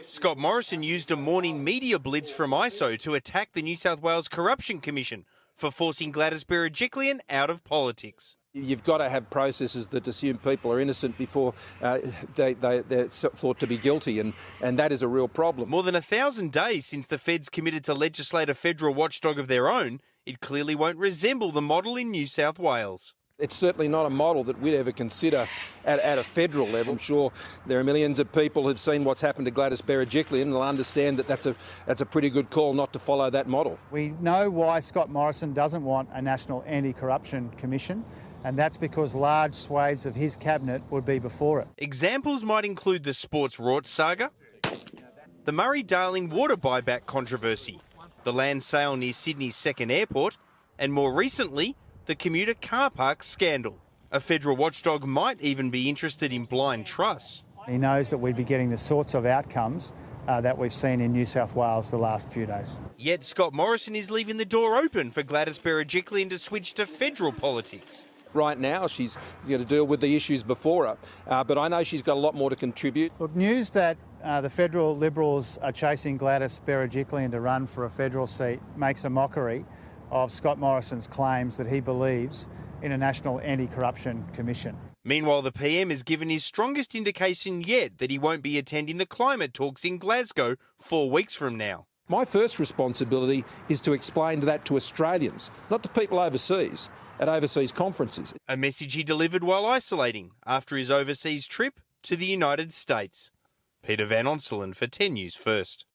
Scott Morrison used a morning media blitz from ISO to attack the New South Wales Corruption Commission for forcing Gladys Berejiklian out of politics. You've got to have processes that assume people are innocent before they're thought to be guilty, and that is a real problem. More than 1,000 days since the feds committed to legislate a federal watchdog of their own, it clearly won't resemble the model in New South Wales. It's certainly not a model that we'd ever consider at a federal level. I'm sure there are millions of people who've seen what's happened to Gladys Berejiklian and will understand that that's a pretty good call not to follow that model. We know why Scott Morrison doesn't want a National Anti-Corruption Commission, and that's because large swathes of his cabinet would be before it. Examples might include the sports rorts saga, the Murray-Darling water buyback controversy, the land sale near Sydney's second airport, and more recently, the commuter car park scandal. A federal watchdog might even be interested in blind trusts. He knows that we'd be getting the sorts of outcomes that we've seen in New South Wales the last few days. Yet Scott Morrison is leaving the door open for Gladys Berejiklian to switch to federal politics. Right now, she's going to deal with the issues before her, but I know she's got a lot more to contribute. Look, news that the federal Liberals are chasing Gladys Berejiklian to run for a federal seat makes a mockery of Scott Morrison's claims that he believes in a National Anti-Corruption Commission. Meanwhile, the PM has given his strongest indication yet that he won't be attending the climate talks in Glasgow 4 weeks from now. My first responsibility is to explain that to Australians, not to people overseas, at overseas conferences. A message he delivered while isolating after his overseas trip to the United States. Peter Van Onselen for 10 News First.